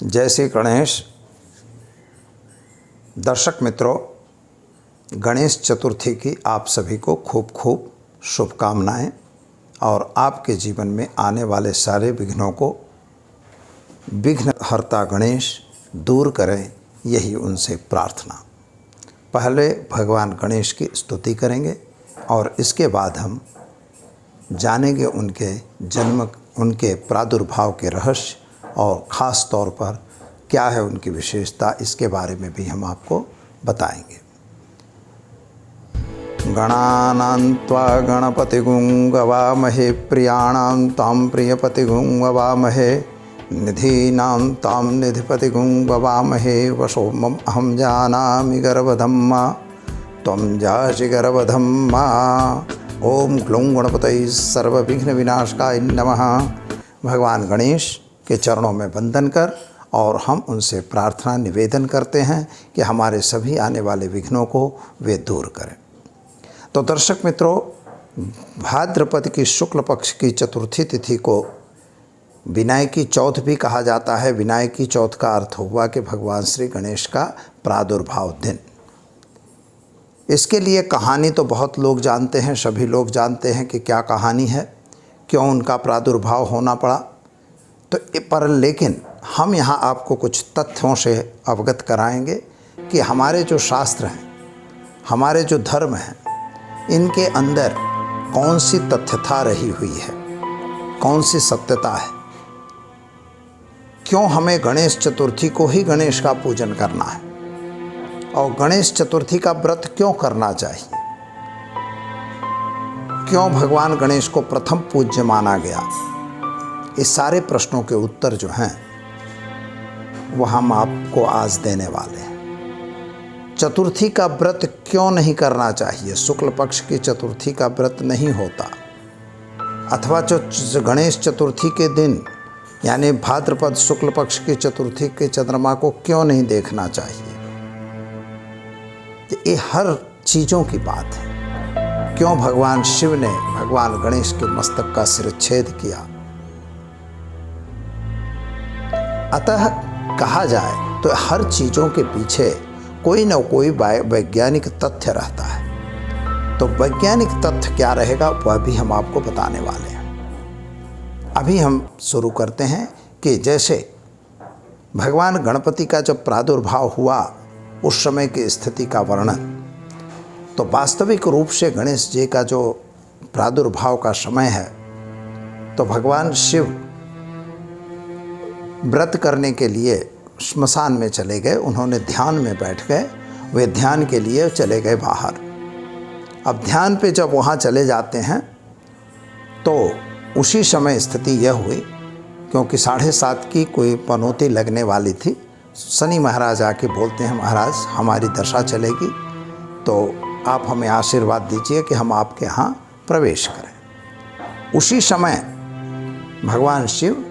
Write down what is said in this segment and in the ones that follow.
जय श्री गणेश। दर्शक मित्रों, गणेश चतुर्थी की आप सभी को खूब खूब शुभकामनाएं और आपके जीवन में आने वाले सारे विघ्नों को विघ्नहर्ता गणेश दूर करें, यही उनसे प्रार्थना। पहले भगवान गणेश की स्तुति करेंगे और इसके बाद हम जानेंगे उनके जन्म, उनके प्रादुर्भाव के रहस्य और ख़ास तौर पर क्या है उनकी विशेषता, इसके बारे में भी हम आपको बताएंगे। गणानां त्वा गणपतिगुं गवामहे, प्रियाणां तां प्रियपतिगुं गवामहे, निधीनां तां निधिपतिगुं गवामहे। वसोमम् अहं जानामि गर्वधम्मा त्वं जासि गर्वधम्मा। ओम ग्लौं गणपतये सर्वविघ्न विनाशकाय नमः। भगवान गणेश के चरणों में वंदन कर और हम उनसे प्रार्थना निवेदन करते हैं कि हमारे सभी आने वाले विघ्नों को वे दूर करें। तो दर्शक मित्रों, भाद्रपद की शुक्ल पक्ष की चतुर्थी तिथि को विनायकी चौथ भी कहा जाता है। विनायकी चौथ का अर्थ हुआ कि भगवान श्री गणेश का प्रादुर्भाव दिन। इसके लिए कहानी तो बहुत लोग जानते हैं, सभी लोग जानते हैं कि क्या कहानी है, क्यों उनका प्रादुर्भाव होना पड़ा। तो लेकिन हम यहाँ आपको कुछ तथ्यों से अवगत कराएंगे कि हमारे जो शास्त्र हैं, हमारे जो धर्म हैं, इनके अंदर कौन सी तथ्यता रही हुई है, कौन सी सत्यता है, क्यों हमें गणेश चतुर्थी को ही गणेश का पूजन करना है और गणेश चतुर्थी का व्रत क्यों करना चाहिए, क्यों भगवान गणेश को प्रथम पूज्य माना गया। इस सारे प्रश्नों के उत्तर जो हैं वो हम आपको आज देने वाले हैं। चतुर्थी का व्रत क्यों नहीं करना चाहिए, शुक्ल पक्ष की चतुर्थी का व्रत नहीं होता, अथवा जो गणेश चतुर्थी के दिन यानी भाद्रपद शुक्ल पक्ष की चतुर्थी के चंद्रमा को क्यों नहीं देखना चाहिए। ये हर चीज़ों की बात है। क्यों भगवान शिव ने भगवान गणेश के मस्तक का शिरच्छेद किया। अतः कहा जाए तो हर चीज़ों के पीछे कोई न कोई वैज्ञानिक तथ्य रहता है। तो वैज्ञानिक तथ्य क्या रहेगा वह भी हम आपको बताने वाले हैं। अभी हम शुरू करते हैं कि जैसे भगवान गणपति का जब प्रादुर्भाव हुआ उस समय की स्थिति का वर्णन, तो वास्तविक रूप से गणेश जी का जो प्रादुर्भाव का समय है, तो भगवान शिव व्रत करने के लिए श्मशान में चले गए। उन्होंने ध्यान में बैठ गए, वे ध्यान के लिए चले गए बाहर। अब ध्यान पे जब वहाँ चले जाते हैं तो उसी समय स्थिति यह हुई, क्योंकि 7:30 की कोई पनौती लगने वाली थी। शनि महाराज आके बोलते हैं, महाराज हमारी दशा चलेगी, तो आप हमें आशीर्वाद दीजिए कि हम आपके यहाँ प्रवेश करें। उसी समय भगवान शिव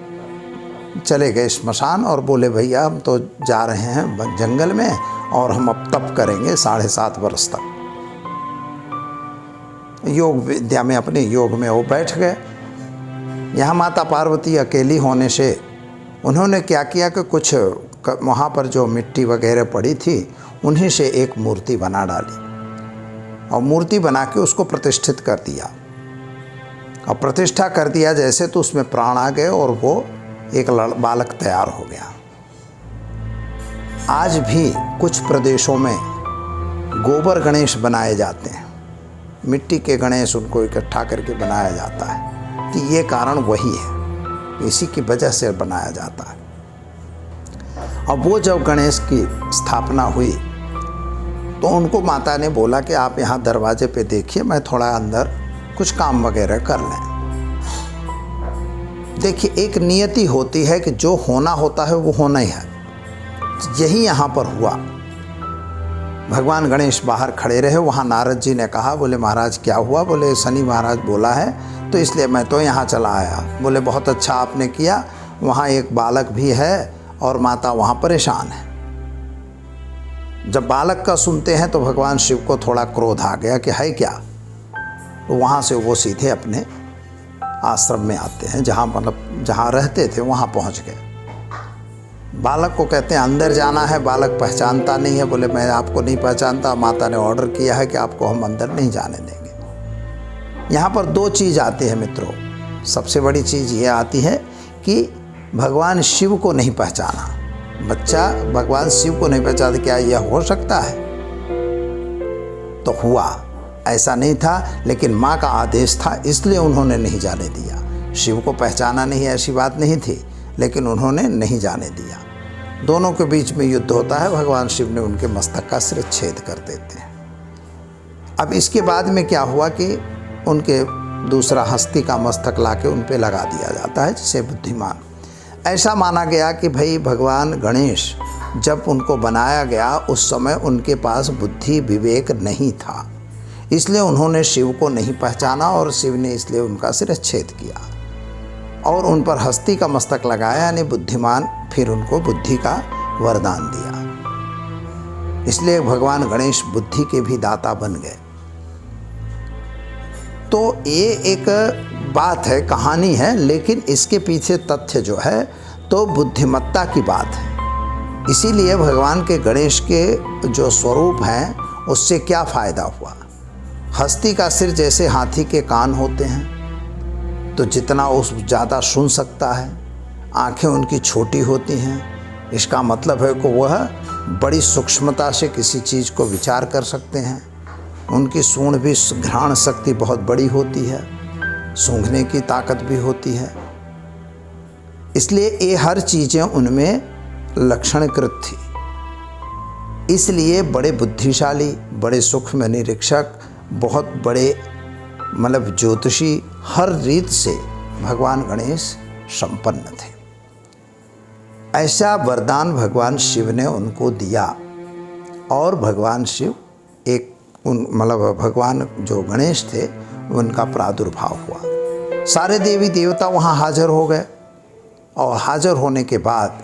चले गए श्मशान और बोले, भैया हम तो जा रहे हैं जंगल में और हम अब तप करेंगे 7.5 वर्ष तक। योग विद्या में, अपने योग में वो बैठ गए। यहाँ माता पार्वती अकेली होने से उन्होंने क्या किया कि कुछ वहाँ पर जो मिट्टी वगैरह पड़ी थी उन्हीं से एक मूर्ति बना डाली और मूर्ति बना के उसको प्रतिष्ठित कर दिया। और प्रतिष्ठा कर दिया जैसे तो उसमें प्राण आ गए और वो एक बालक तैयार हो गया। आज भी कुछ प्रदेशों में गोबर गणेश बनाए जाते हैं, मिट्टी के गणेश उनको इकट्ठा करके बनाया जाता है। तो ये कारण वही है, इसी की वजह से बनाया जाता है। अब वो जब गणेश की स्थापना हुई तो उनको माता ने बोला कि आप यहाँ दरवाजे पे देखिए, मैं थोड़ा अंदर कुछ काम वगैरह कर लें। देखिए, एक नियति होती है कि जो होना होता है वो होना ही है। यही यहाँ पर हुआ। भगवान गणेश बाहर खड़े रहे। वहाँ नारद जी ने कहा, बोले महाराज क्या हुआ। बोले शनि महाराज बोला है तो इसलिए मैं तो यहाँ चला आया। बोले बहुत अच्छा आपने किया, वहाँ एक बालक भी है और माता वहाँ परेशान है। जब बालक का सुनते हैं तो भगवान शिव को थोड़ा क्रोध आ गया कि है क्या। तो वहाँ से वो सीधे अपने आश्रम में आते हैं, जहाँ रहते थे वहाँ पहुँच गए। बालक को कहते हैं अंदर जाना है, बालक पहचानता नहीं है, बोले मैं आपको नहीं पहचानता, माता ने ऑर्डर किया है कि आपको हम अंदर नहीं जाने देंगे। यहाँ पर दो चीज़ आती है मित्रों। सबसे बड़ी चीज़ ये आती है कि भगवान शिव को नहीं पहचाना, बच्चा भगवान शिव को नहीं पहचानता, क्या यह हो सकता है? तो हुआ, ऐसा नहीं था, लेकिन माँ का आदेश था इसलिए उन्होंने नहीं जाने दिया। शिव को पहचाना नहीं ऐसी बात नहीं थी, लेकिन उन्होंने नहीं जाने दिया। दोनों के बीच में युद्ध होता है, भगवान शिव ने उनके मस्तक का शिरच्छेद कर देते हैं। अब इसके बाद में क्या हुआ कि उनके दूसरा हस्ती का मस्तक लाके उन पे लगा दिया जाता है, जिसे बुद्धिमान। ऐसा माना गया कि भाई भगवान गणेश जब उनको बनाया गया उस समय उनके पास बुद्धि विवेक नहीं था, इसलिए उन्होंने शिव को नहीं पहचाना और शिव ने इसलिए उनका शिरच्छेद किया और उन पर हस्ती का मस्तक लगाया, यानी बुद्धिमान। फिर उनको बुद्धि का वरदान दिया, इसलिए भगवान गणेश बुद्धि के भी दाता बन गए। तो ये एक बात है, कहानी है, लेकिन इसके पीछे तथ्य जो है तो बुद्धिमत्ता की बात है। इसीलिए भगवान के गणेश के जो स्वरूप हैं उससे क्या फ़ायदा हुआ? हस्ती का सिर जैसे हाथी के कान होते हैं, तो जितना उस ज़्यादा सुन सकता है। आँखें उनकी छोटी होती हैं, इसका मतलब है कि वह बड़ी सूक्ष्मता से किसी चीज़ को विचार कर सकते हैं। उनकी सूंढ़ भी, घ्राण शक्ति बहुत बड़ी होती है, सूंघने की ताकत भी होती है। इसलिए ये हर चीज़ें उनमें लक्षणकृत थी। इसलिए बड़े बुद्धिशाली, बड़े सूक्ष्म निरीक्षक, बहुत बड़े मतलब ज्योतिषी, हर रीत से भगवान गणेश संपन्न थे। ऐसा वरदान भगवान शिव ने उनको दिया और भगवान शिव एक भगवान जो गणेश थे उनका प्रादुर्भाव हुआ। सारे देवी देवता वहाँ हाजिर हो गए और हाजिर होने के बाद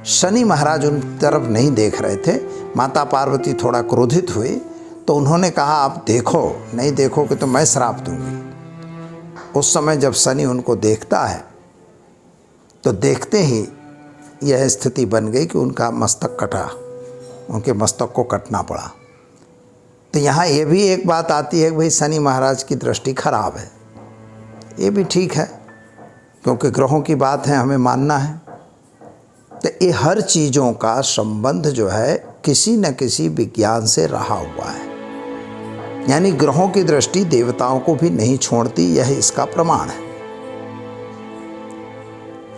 शनि महाराज उन तरफ नहीं देख रहे थे। माता पार्वती थोड़ा क्रोधित हुई तो उन्होंने कहा आप देखो, नहीं देखोगे तो मैं श्राप दूंगी। उस समय जब शनि उनको देखता है तो देखते ही यह स्थिति बन गई कि उनका मस्तक कटा, उनके मस्तक को कटना पड़ा। तो यहाँ ये भी एक बात आती है कि भाई शनि महाराज की दृष्टि खराब है। ये भी ठीक है, क्योंकि ग्रहों की बात है, हमें मानना है। तो ये हर चीज़ों का संबंध जो है किसी न किसी विज्ञान से रहा हुआ है, यानी ग्रहों की दृष्टि देवताओं को भी नहीं छोड़ती, यह इसका प्रमाण है।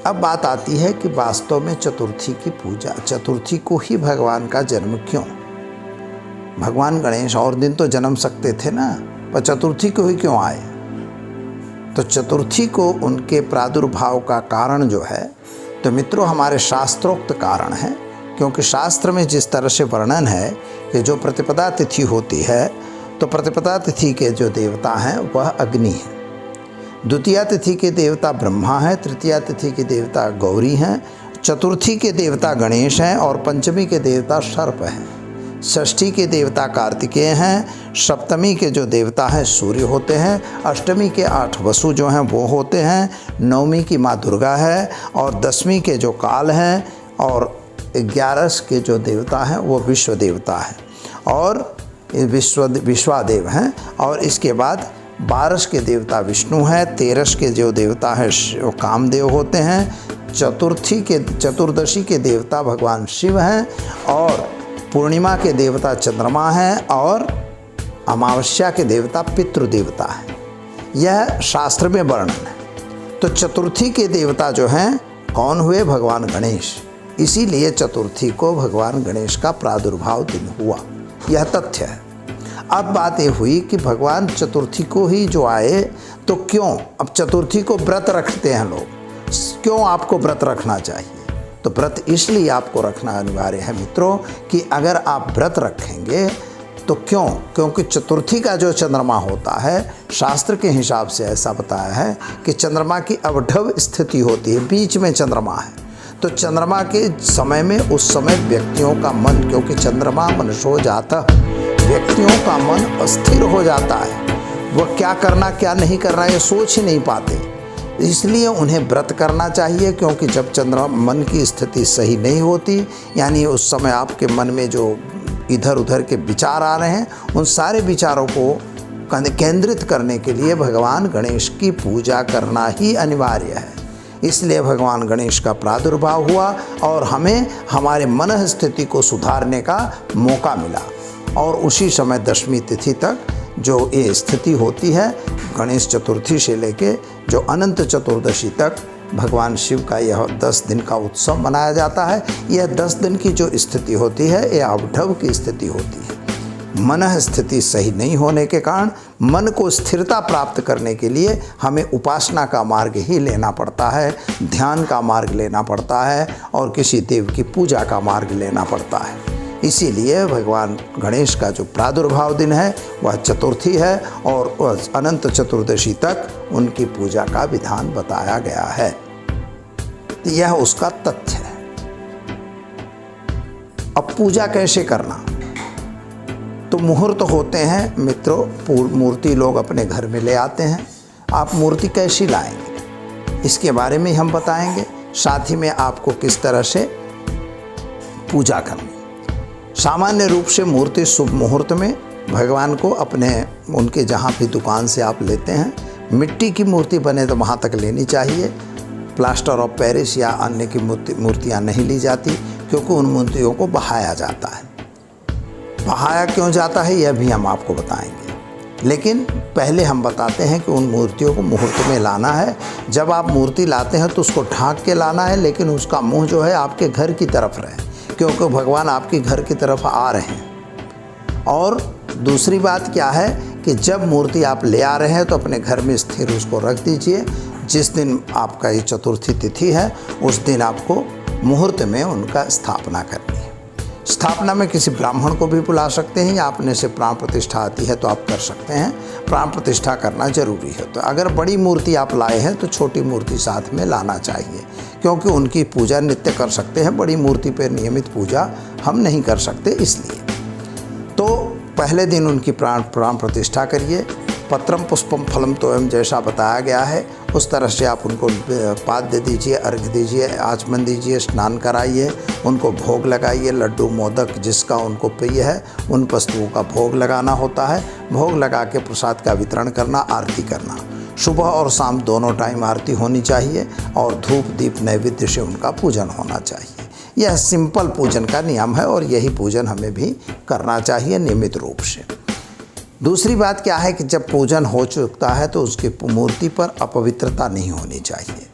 अब बात आती है कि वास्तव में चतुर्थी की पूजा, चतुर्थी को ही भगवान का जन्म क्यों? भगवान गणेश और दिन तो जन्म सकते थे ना, पर चतुर्थी को ही क्यों आए? तो चतुर्थी को उनके प्रादुर्भाव का कारण जो है तो मित्रों हमारे शास्त्रोक्त कारण है, क्योंकि शास्त्र में जिस तरह से वर्णन है कि जो प्रतिपदा तिथि होती है तो प्रतिपदा तिथि के जो देवता हैं वह अग्नि है, द्वितीया तिथि के देवता ब्रह्मा हैं, तृतीया तिथि के देवता गौरी हैं, चतुर्थी के देवता गणेश हैं और पंचमी के देवता सर्प हैं, षष्ठी के देवता कार्तिकेय हैं, सप्तमी के जो देवता हैं सूर्य होते हैं, अष्टमी के 8 वसु जो हैं वो होते हैं, नवमी की माँ दुर्गा है और 10वीं के जो काल हैं और 11 के जो देवता हैं वो विश्व देवता हैं और विश्वादेव हैं। और इसके बाद 12 के देवता विष्णु हैं, 13 के जो देवता हैं वो कामदेव होते हैं, चतुर्दशी के देवता भगवान शिव हैं और पूर्णिमा के देवता चंद्रमा हैं और अमावस्या के देवता पितृदेवता हैं। यह शास्त्र में वर्णन है। तो चतुर्थी के देवता जो हैं कौन हुए? भगवान गणेश। इसीलिए चतुर्थी को भगवान गणेश का प्रादुर्भाव दिन हुआ, यह तथ्य है। अब बात ये हुई कि भगवान चतुर्थी को ही जो आए तो क्यों? अब चतुर्थी को व्रत रखते हैं लोग, क्यों आपको व्रत रखना चाहिए? तो व्रत इसलिए आपको रखना अनिवार्य है मित्रों कि अगर आप व्रत रखेंगे तो क्यों? क्योंकि चतुर्थी का जो चंद्रमा होता है शास्त्र के हिसाब से ऐसा बताया है कि चंद्रमा की अवढव स्थिति होती है, बीच में चंद्रमा है। तो चंद्रमा के समय में उस समय व्यक्तियों का मन, क्योंकि चंद्रमा मनसो जाता, व्यक्तियों का मन अस्थिर हो जाता है, वह क्या करना क्या नहीं करना ये सोच ही नहीं पाते। इसलिए उन्हें व्रत करना चाहिए, क्योंकि जब चंद्रमा मन की स्थिति सही नहीं होती, यानी उस समय आपके मन में जो इधर उधर के विचार आ रहे हैं, उन सारे विचारों को केंद्रित करने के लिए भगवान गणेश की पूजा करना ही अनिवार्य है। इसलिए भगवान गणेश का प्रादुर्भाव हुआ और हमें हमारे मन स्थिति को सुधारने का मौका मिला। और उसी समय दशमी तिथि तक जो ये स्थिति होती है, गणेश चतुर्थी से लेके जो अनंत चतुर्दशी तक भगवान शिव का यह 10 दिन का उत्सव मनाया जाता है। यह 10 दिन की जो स्थिति होती है, यह अवढव की स्थिति होती है। मन स्थिति सही नहीं होने के कारण मन को स्थिरता प्राप्त करने के लिए हमें उपासना का मार्ग ही लेना पड़ता है, ध्यान का मार्ग लेना पड़ता है और किसी देव की पूजा का मार्ग लेना पड़ता है। इसीलिए भगवान गणेश का जो प्रादुर्भाव दिन है वह चतुर्थी है और अनंत चतुर्दशी तक उनकी पूजा का विधान बताया गया है। यह उसका तथ्य है। अब पूजा कैसे करना? तो मुहूर्त होते हैं मित्रों, मूर्ति लोग अपने घर में ले आते हैं। आप मूर्ति कैसी लाएंगे इसके बारे में हम बताएंगे, साथ ही में आपको किस तरह से पूजा करनी। सामान्य रूप से मूर्ति शुभ मुहूर्त में भगवान को अपने उनके जहाँ भी दुकान से आप लेते हैं, मिट्टी की मूर्ति बने तो वहाँ तक लेनी चाहिए। प्लास्टर ऑफ पेरिस या अन्य की मूर्तियाँ नहीं ली जाती, क्योंकि उन मूर्तियों को बहाया जाता है। बहाया क्यों जाता है यह भी हम आपको बताएंगे, लेकिन पहले हम बताते हैं कि उन मूर्तियों को मुहूर्त में लाना है। जब आप मूर्ति लाते हैं तो उसको ढाँक के लाना है, लेकिन उसका मुँह जो है आपके घर की तरफ रहे, क्योंकि भगवान आपके घर की तरफ आ रहे हैं। और दूसरी बात क्या है कि जब मूर्ति आप ले आ रहे हैं तो अपने घर में स्थिर उसको रख दीजिए। जिस दिन आपका ये चतुर्थी तिथि है उस दिन आपको मुहूर्त में उनका स्थापना करनी है। स्थापना में किसी ब्राह्मण को भी बुला सकते हैं, या अपने से प्राण प्रतिष्ठा आती है तो आप कर सकते हैं। प्राण प्रतिष्ठा करना जरूरी है। तो अगर बड़ी मूर्ति आप लाए हैं तो छोटी मूर्ति साथ में लाना चाहिए, क्योंकि उनकी पूजा नित्य कर सकते हैं। बड़ी मूर्ति पर नियमित पूजा हम नहीं कर सकते। इसलिए तो पहले दिन उनकी प्राण प्रतिष्ठा करिए। पत्रम पुष्पम फलम तोयम जैसा बताया गया है उस तरह से आप उनको पाद्य दीजिए, अर्घ दीजिए, आचमन दीजिए, स्नान कराइए, उनको भोग लगाइए। लड्डू मोदक जिसका उनको प्रिय है उन वस्तुओं का भोग लगाना होता है। भोग लगा के प्रसाद का वितरण करना, आरती करना। सुबह और शाम दोनों टाइम आरती होनी चाहिए और धूप दीप नैवेद्य से उनका पूजन होना चाहिए। यह सिंपल पूजन का नियम है और यही पूजन हमें भी करना चाहिए नियमित रूप से। दूसरी बात क्या है कि जब पूजन हो चुका है तो उसकी मूर्ति पर अपवित्रता नहीं होनी चाहिए।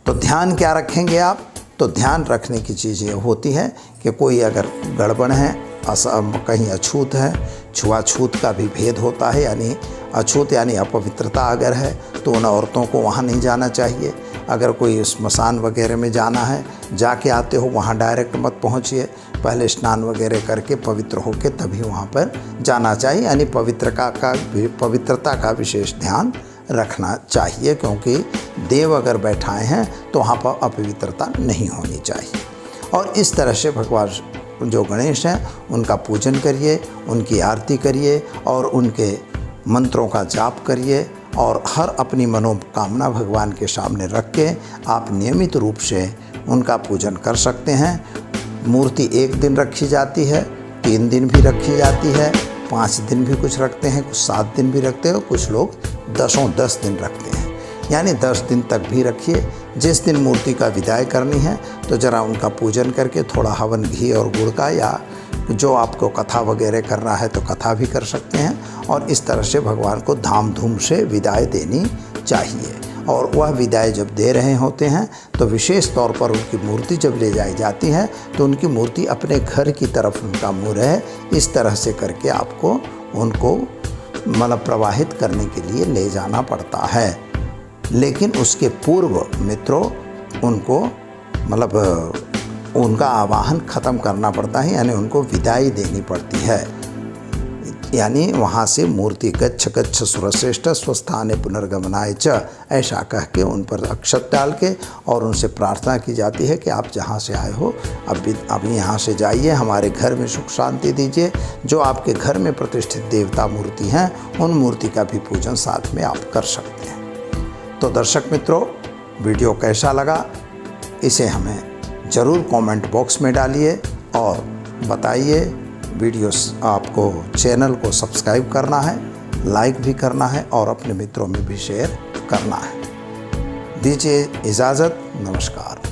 तो ध्यान क्या रखेंगे आप? तो ध्यान रखने की चीज़ ये होती है कि कोई अगर गड़बड़ है, कहीं अछूत है, छुआछूत का भी भेद होता है, यानी अछूत यानी अपवित्रता अगर है तो उन औरतों को वहाँ नहीं जाना चाहिए। अगर कोई स्मशान वगैरह में जाना है, जाके आते हो वहाँ डायरेक्ट मत पहुँचिए, पहले स्नान वगैरह करके पवित्र होके तभी वहाँ पर जाना चाहिए। यानी पवित्रता का विशेष ध्यान रखना चाहिए, क्योंकि देव अगर बैठाए हैं तो वहाँ पर अपवित्रता नहीं होनी चाहिए। और इस तरह से भगवान जो गणेश हैं उनका पूजन करिए, उनकी आरती करिए और उनके मंत्रों का जाप करिए और हर अपनी मनोकामना भगवान के सामने रख के आप नियमित रूप से उनका पूजन कर सकते हैं। मूर्ति 1 दिन रखी जाती है, 3 दिन भी रखी जाती है, 5 दिन भी कुछ रखते हैं, कुछ 7 दिन भी रखते हैं, कुछ लोग 10 दिन रखते हैं। यानी 10 दिन तक भी रखिए। जिस दिन मूर्ति का विदाई करनी है तो ज़रा उनका पूजन करके थोड़ा हवन घी और गुड़ का, या जो आपको कथा वगैरह करना है तो कथा भी कर सकते हैं। और इस तरह से भगवान को धाम धूम से विदाई देनी चाहिए। और वह विदाई जब दे रहे होते हैं तो विशेष तौर पर उनकी मूर्ति जब ले जाई जाती है तो उनकी मूर्ति अपने घर की तरफ उनका मुँह रहे, इस तरह से करके आपको उनको मतलब प्रवाहित करने के लिए ले जाना पड़ता है। लेकिन उसके पूर्व मित्रों उनको मतलब उनका आवाहन ख़त्म करना पड़ता है, यानी उनको विदाई देनी पड़ती है। यानी वहाँ से मूर्ति गच्छ गच्छ सुरश्रेष्ठ स्वस्थाने पुनर्गमनाय च, ऐसा कह के उन पर अक्षत डाल के और उनसे प्रार्थना की जाती है कि आप जहाँ से आए हो अभी यहाँ से जाइए, हमारे घर में सुख शांति दीजिए। जो आपके घर में प्रतिष्ठित देवता मूर्ति हैं उन मूर्ति का भी पूजन साथ में आप कर सकते हैं। तो दर्शक मित्रों, वीडियो कैसा लगा इसे हमें ज़रूर कमेंट बॉक्स में डालिए और बताइए। वीडियोस आपको चैनल को सब्सक्राइब करना है, लाइक भी करना है और अपने मित्रों में भी शेयर करना है। दीजिए इजाज़त, नमस्कार।